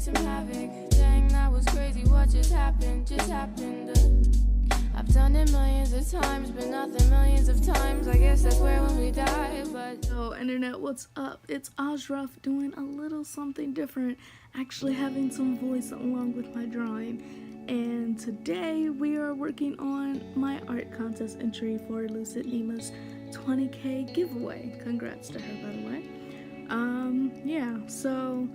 make some havoc. Dang, that was crazy, what just happened, I've done it millions of times, but nothing millions of times. I guess that's where when we die, but... So, internet, what's up? It's Ashraf doing a little something different, actually having some voice along with my drawing. And today we are working on my art contest entry for Lucid Nima's 20k giveaway. Congrats to her, by the way. Yeah, so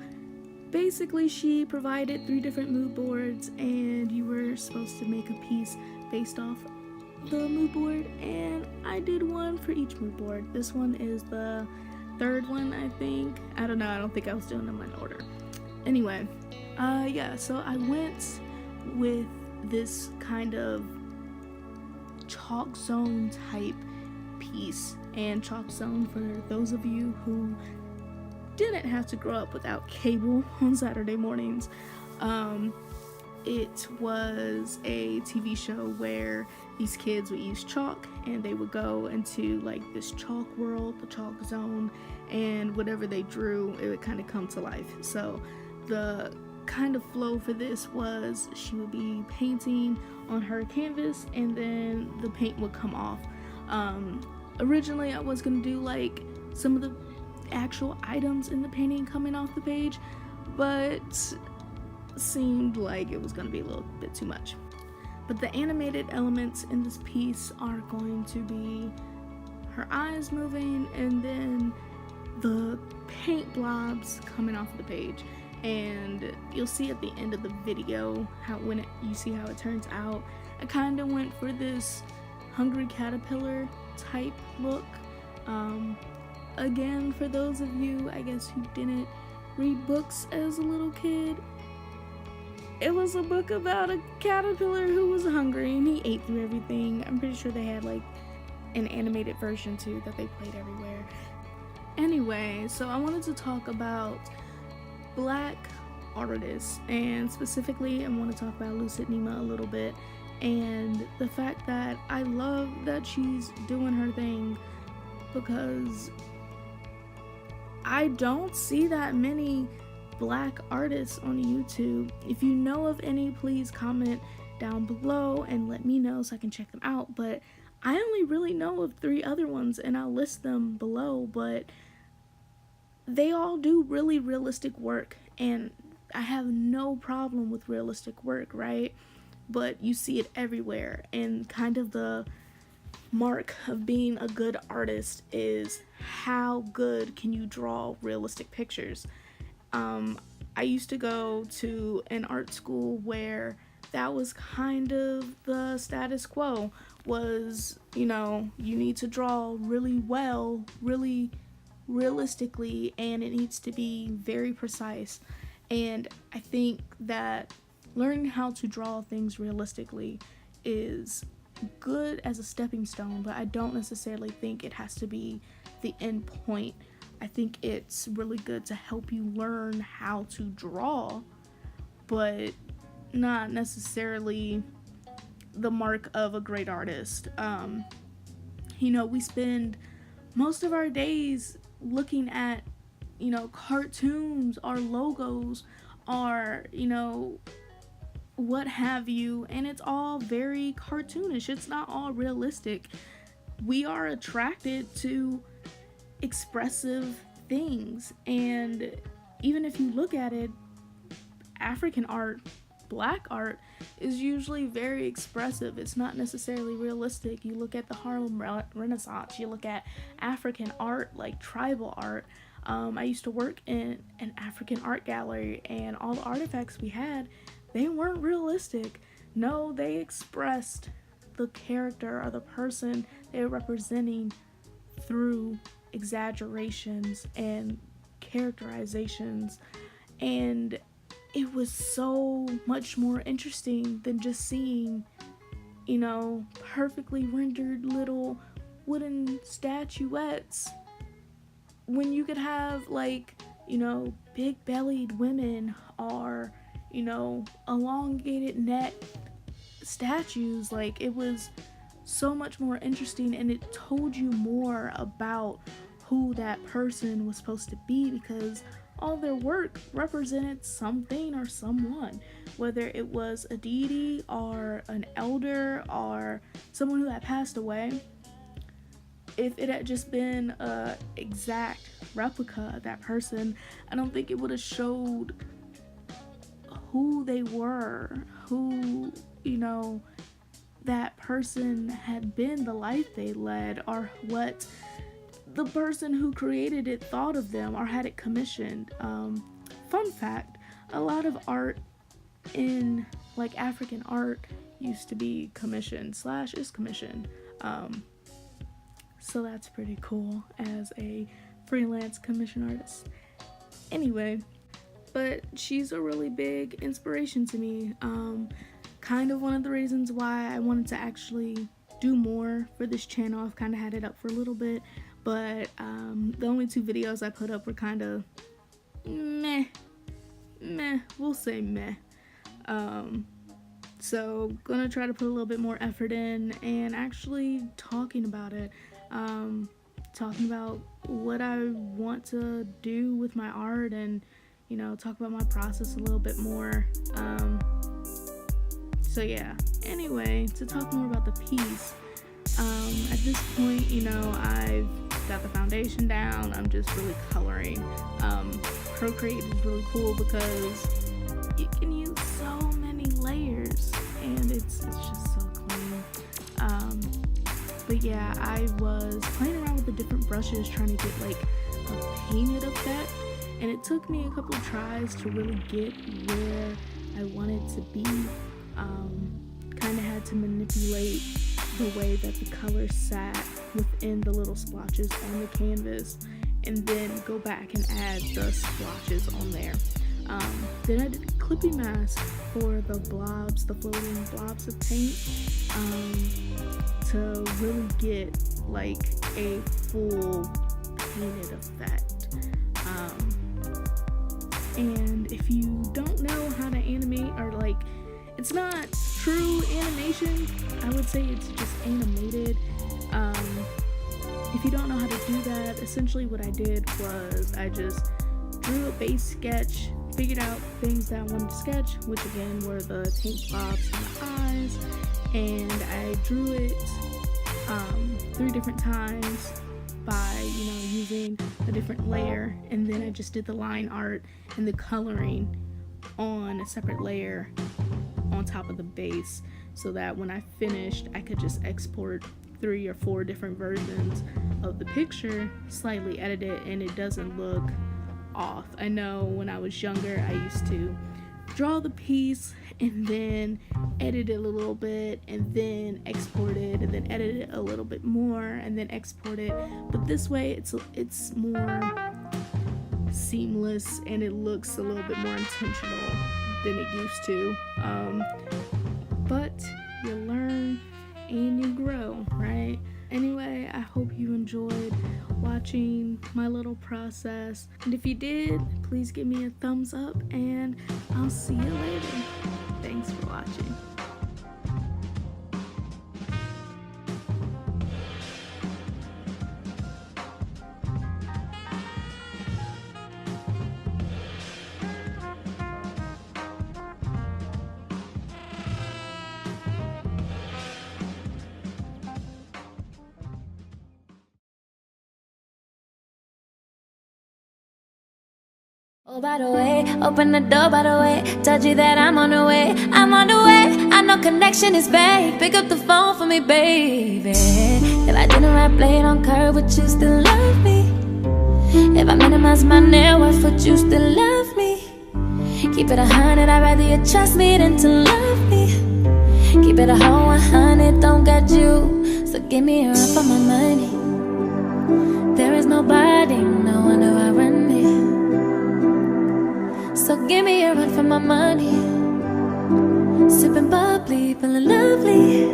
basically she provided 3 different mood boards and you were supposed to make a piece based off the mood board, and I did one for each mood board. This one is the 3rd one, I think. I don't know, I don't think I was doing them in order. Anyway, yeah, so I went with this kind of chalk zone type piece. And chalk zone, for those of you who didn't have to grow up without cable on Saturday mornings, it was a TV show where these kids would use chalk and they would go into like this chalk world, the chalk zone, and whatever they drew, it would kind of come to life. So the kind of flow for this was she would be painting on her canvas and then the paint would come off. Originally I was gonna do like some of the actual items in the painting coming off the page, but seemed like it was gonna be a little bit too much. But the animated elements in this piece are going to be her eyes moving and then the paint blobs coming off the page. And you'll see at the end of the video how you see how it turns out. I kind of went for this hungry caterpillar type look. Again, for those of you, I guess, who didn't read books as a little kid, it was a book about a caterpillar who was hungry and he ate through everything. I'm pretty sure they had like an animated version too that they played everywhere. Anyway, so I wanted to talk about Black artists, and specifically I want to talk about Lucid Nima a little bit, and the fact that I love that she's doing her thing, because I don't see that many Black artists on YouTube. If you know of any, please comment down below and let me know so I can check them out. But I only really know of 3 other ones and I'll list them below, but they all do really realistic work, and I have no problem with realistic work, right? But you see it everywhere, and kind of the mark of being a good artist is how good can you draw realistic pictures. I used to go to an art school where that was kind of the status quo, was, you know, you need to draw really well, really realistically, and it needs to be very precise. And I think that learning how to draw things realistically is good as a stepping stone, but I don't necessarily think it has to be the end point. I think it's really good to help you learn how to draw, but not necessarily the mark of a great artist. You know, we spend most of our days looking at, you know, cartoons, our logos, our, you know, what have you, and it's all very cartoonish. It's not all realistic. We are attracted to expressive things, and even if you look at it, African art, Black art, is usually very expressive. It's not necessarily realistic. You look at the Harlem Renaissance, you look at African art, like tribal art. I used to work in an African art gallery, and all the artifacts we had, they weren't realistic. No, they expressed the character or the person they were representing through exaggerations and characterizations, and it was so much more interesting than just seeing, you know, perfectly rendered little wooden statuettes, when you could have, like, you know, big bellied women or, you know, elongated neck statues. Like, it was so much more interesting, and it told you more about who that person was supposed to be, because all their work represented something or someone, whether it was a deity or an elder or someone who had passed away. If it had just been a exact replica of that person, I don't think it would have showed who they were, who, you know, that person had been, the life they led, or what the person who created it thought of them or had it commissioned. Fun fact, a lot of art in like African art used to be commissioned / is commissioned. So that's pretty cool as a freelance commission artist. Anyway, but she's a really big inspiration to me. Kind of one of the reasons why I wanted to actually do more for this channel. I've kind of had it up for a little bit, but the only 2 videos I put up were kind of meh, we'll say meh. So gonna try to put a little bit more effort in and actually talking about it, talking about what I want to do with my art, and you know, talk about my process a little bit more. So yeah, anyway, to talk more about the piece, at this point, you know, I've got the foundation down. I'm just really coloring. Procreate is really cool because you can use so many layers and it's just so clean. But yeah, I was playing around with the different brushes trying to get like a painted effect, and it took me a couple of tries to really get where I wanted to be. Kind of had to manipulate the way that the color sat within the little splotches on the canvas, and then go back and add the splotches on there. Then I did a clipping mask for the blobs, the floating blobs of paint, to really get like a full painted effect. And if you don't know how to animate, or like, it's not true animation, I would say it's just animated. If you don't know how to do that, essentially what I did was I just drew a base sketch, figured out things that I wanted to sketch, which again were the paint blobs and the eyes, and I drew it 3 different times by, you know, using a different layer, and then I just did the line art and the coloring on a separate layer on top of the base, so that when I finished I could just export 3 or 4 different versions of the picture, slightly edit it, and it doesn't look off. I know when I was younger I used to draw the piece and then edit it a little bit and then export it and then edit it a little bit more and then export it, but this way it's more seamless and it looks a little bit more intentional than it used to. But you learn and you grow, right? Anyway, I hope you enjoyed watching my little process, and if you did, please give me a thumbs up, and I'll see you later. Thanks for watching. Oh, by the way, open the door, by the way. Told you that I'm on the way, I'm on the way. I know connection is vague. Pick up the phone for me, baby. If I didn't rap, play it on curve, would you still love me? If I minimize my net worth, would you still love me? Keep it 100, I'd rather you trust me than to love me. Keep it a whole 100, don't got you, so give me a run for my money. There is nobody, no one do I run me. So give me a run for my money. Sipping bubbly, feeling lovely.